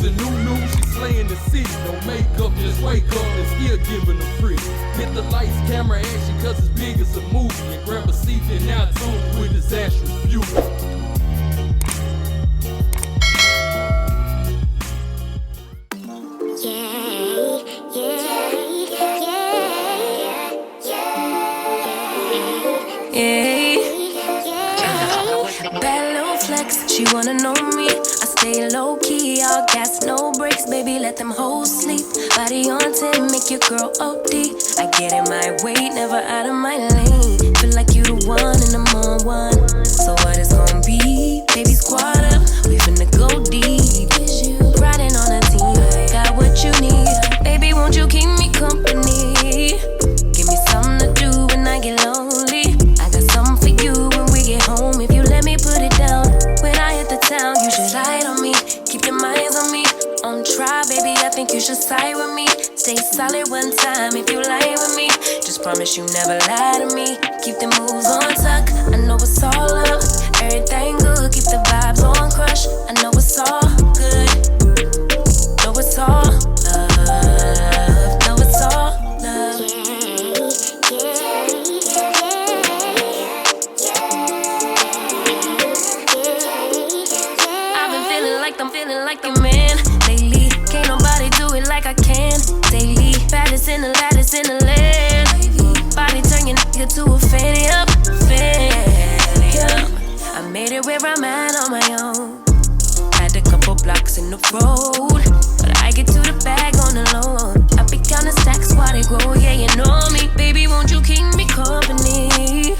a new, she's slaying the city. No makeup, just wake up and still giving them free. Hit the lights, camera, action, cause it's big as a movie. And grab a seat and now tune with Disastrous Beauty. Bad little flex, she wanna know me. I stay low key, all gas, no brakes, baby, let them hoes sleep. Body on 10, make your girl OD. I get in my way, never out of my lane. Feel like you the one and I'm on one. So what it's gonna be? Baby, squad up, we finna go deep. Riding on a team, got what you need. Baby, won't you keep me company? Give me something to do when I get lonely. I got something for you when we get home. If you let me put it down, when I hit the town, you should slide on me. Keep your minds on me. On try, baby, I think you should side with me. Stay solid one time if you lie with me. Just promise you never lie to me. Keep the moves on tuck, I know it's all up. Everything good, keep the vibes on crush. I know it's all good, know it's all love, know it's all love. I've been feeling like I'm feeling like a man lately. Can't nobody do it like I can daily. Baddest in the lattice in the land. Body turn your nigga to a fan up, fan up. I made it where I'm at on my own. Had a couple blocks in the road, but I get to the bag on the loan. I be counting stacks while they grow, yeah, you know me. Baby, won't you keep me company?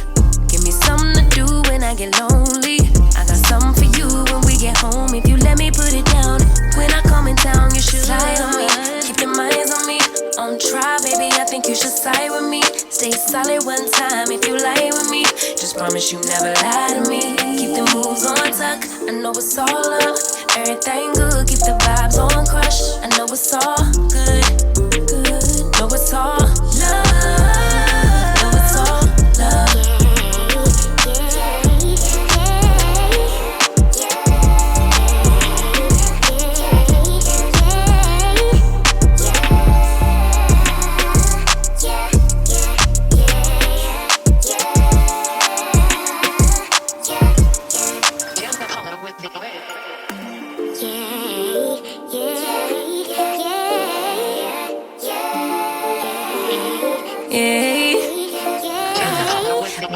Give me something to do when I get lonely. I got something for you when we get home. If you let me put it down, when I come in town, you should slide on me. Keep your minds on me. On try, baby, I think you should side with me. Stay solid one time if you lie with me. Just promise you never lie to me. Keep the moves on tuck, I know it's all up. Everything good, keep the vibes on crush. I know it's all good, good. Know it's all love, know it's all love.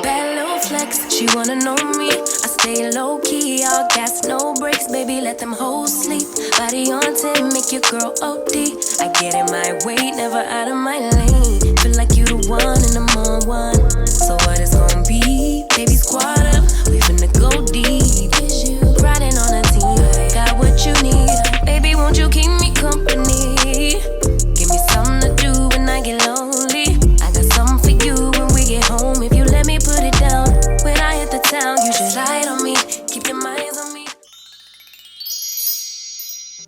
Bad little flex, she wanna know me. I stay low key, all gas, no brakes, baby, let them hoes sleep. Body on 10, make your girl OD. I get in my way, never out of my lane. Feel like you the one and I'm on one. So what it's gonna be? Baby, squad up, we finna go deep. Riding on a team, got what you need. Baby, won't you keep me company? Give me something to do when I get lonely. I got something for you when we get home. If you let me put it down, when I hit the town, you should slide on me. Keep your minds on me.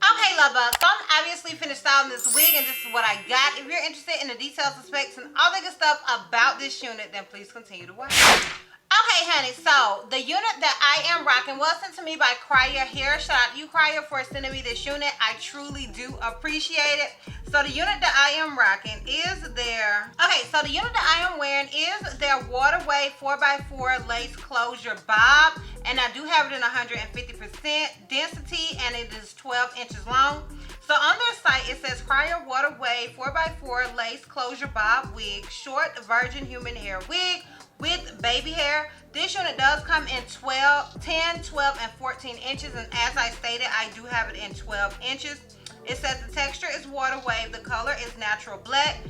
Okay, love bugs, so I'm obviously finished styling this wig and this is what I got. If you're interested in the details and specs and all the good stuff about this unit, then please continue to watch. Okay, honey, so the unit that I am rocking was sent to me by Kriyya here. Shout out to you, Kriyya, for sending me this unit. I truly do appreciate it. So the unit that I am rocking is their, okay, so the unit that I am wearing is their Waterway 4x4 lace closure bob. And I do have it in 150% density and it is 12 inches long. So on their site, it says Kriyya Waterway 4x4 lace closure bob wig, short virgin human hair wig with baby hair. This unit does come in 10, 12, and 14 inches. And as I stated, I do have it in 12 inches. It says the texture is water wave. The color is natural black.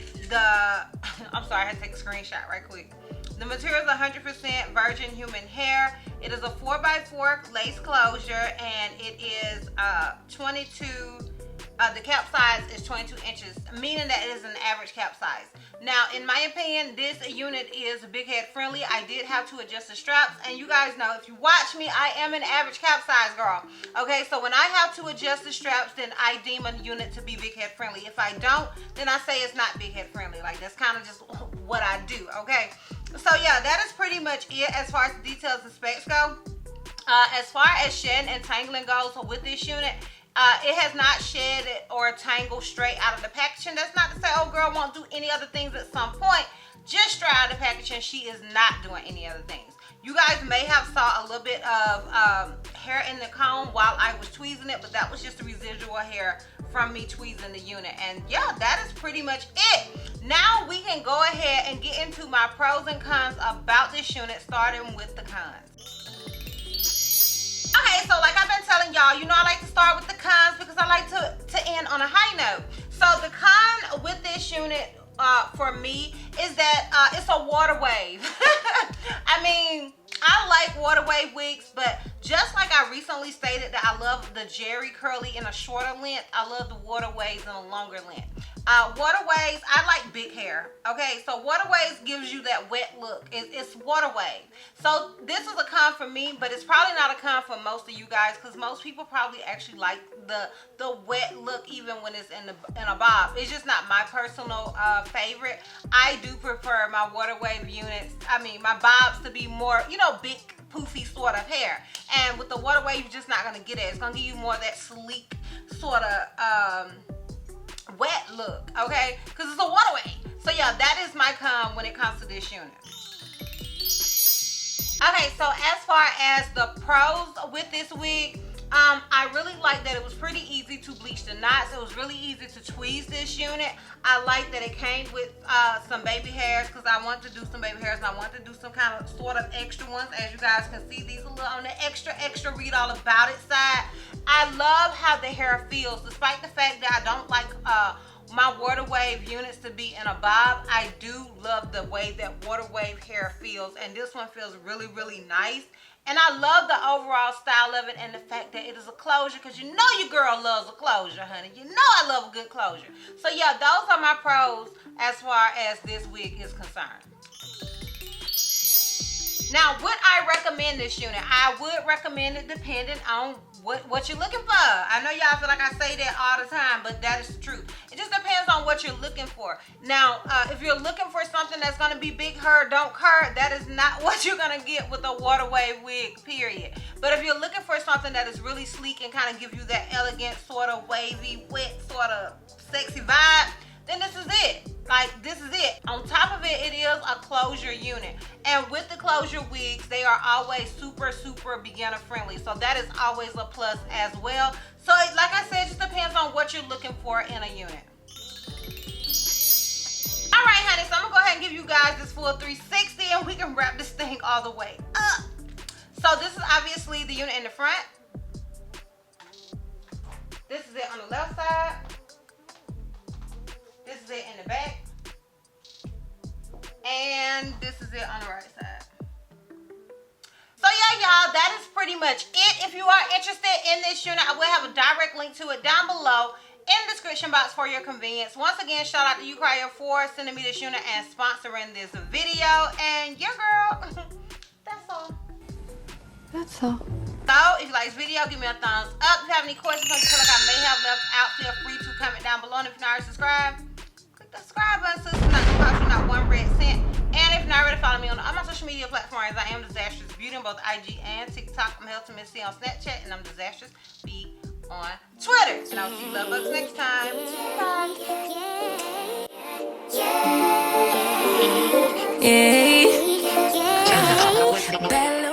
I'm sorry, I had to take a screenshot right quick. The material is 100% virgin human hair. It is a 4x4 lace closure and it is 22. The cap size is 22 inches, meaning that it is an average cap size. Now, in my opinion, this unit is big head friendly. I did have to adjust the straps, and you guys know, if you watch me, I am an average cap size girl. Okay, so when I have to adjust the straps, then I deem a unit to be big head friendly. If I don't, then I say it's not big head friendly. Like, that's kind of just what I do, okay? So yeah, that is pretty much it as far as the details and specs go. As far as shedding and tangling goes with this unit, It has not shedded or tangled straight out of the packaging. That's not to say, oh girl won't do any other things at some point. Just straight out of the packaging, she is not doing any other things. You guys may have saw a little bit of hair in the comb while I was tweezing it, but that was just the residual hair from me tweezing the unit. And yeah, that is pretty much it. Now we can go ahead and get into my pros and cons about this unit, starting with the cons. Okay, so like I've been telling y'all, you know I like to start with the cons because I like to end on a high note. So the con with this unit for me is that it's a water wave. I mean, I like water wave wigs, but just like I recently stated that I love the Jerry curly in a shorter length, I love the water waves in a longer length. Water waves, I like big hair. Okay, so water waves gives you that wet look. It's water wave. So this is a con for me, but it's probably not a con for most of you guys because most people probably actually like the wet look even when it's in a bob. It's just not my personal favorite. I do prefer my water wave units, my bobs to be more, you know, big poofy sort of hair. And with the water wave, you're just not going to get it. It's going to give you more of that sleek sort of wet look, okay? Because it's a water wave. So yeah, that is my con when it comes to this unit. Okay, so as far as the pros with this wig, I really like that it was pretty easy to bleach the knots. It was really easy to tweeze this unit. I like that it came with some baby hairs because I want to do some baby hairs and I want to do some kind of sort of extra ones. As you guys can see, these are a little on the extra read all about it side. I love how the hair feels, despite the fact that I don't like my water wave units to be in a bob. I do love the way that water wave hair feels, and this one feels really, really nice. And I love the overall style of it and the fact that it is a closure, because you know your girl loves a closure, honey. You know I love a good closure. So yeah, those are my pros as far as this wig is concerned. Now, would I recommend this unit? I would recommend it depending on what you're looking for. I know y'all feel like I say that all the time, but that is the truth. It just depends on what you're looking for. Now, if you're looking for something that's going to be big hair, don't curl, that is not what you're going to get with a water wave wig, period. But if you're looking for something that is really sleek and kind of give you that elegant, sort of wavy, wet, sort of sexy vibe, then this is it. Like, this is it. On top of it, it is a closure unit. And with the closure wigs, they are always super, super beginner friendly. So that is always a plus as well. So like I said, it just depends on what you're looking for in a unit. All right, honey, so I'm gonna go ahead and give you guys this full 360 and we can wrap this thing all the way up. So this is obviously the unit in the front. This is it on the left side. This is it in the back. And this is it on the right side. So yeah, y'all, that is pretty much it. If you are interested in this unit, I will have a direct link to it down below in the description box for your convenience. Once again, shout out to you, Kriyya, for sending me this unit and sponsoring this video. And yeah, girl, that's all. That's all. So, if you like this video, give me a thumbs up. If you have any questions or you feel like I may have left out, feel free to comment down below. And if you're not already subscribed, click the subscribe button so it's not going to cost you not one red cent. And if you're not ready to follow me on all my social media platforms, I am Disastrous Beauty on both IG and TikTok. I'm Healthy Miss C on Snapchat, and I'm Disastrous B on Twitter. And I'll see you love bugs next time. Bye. Yeah.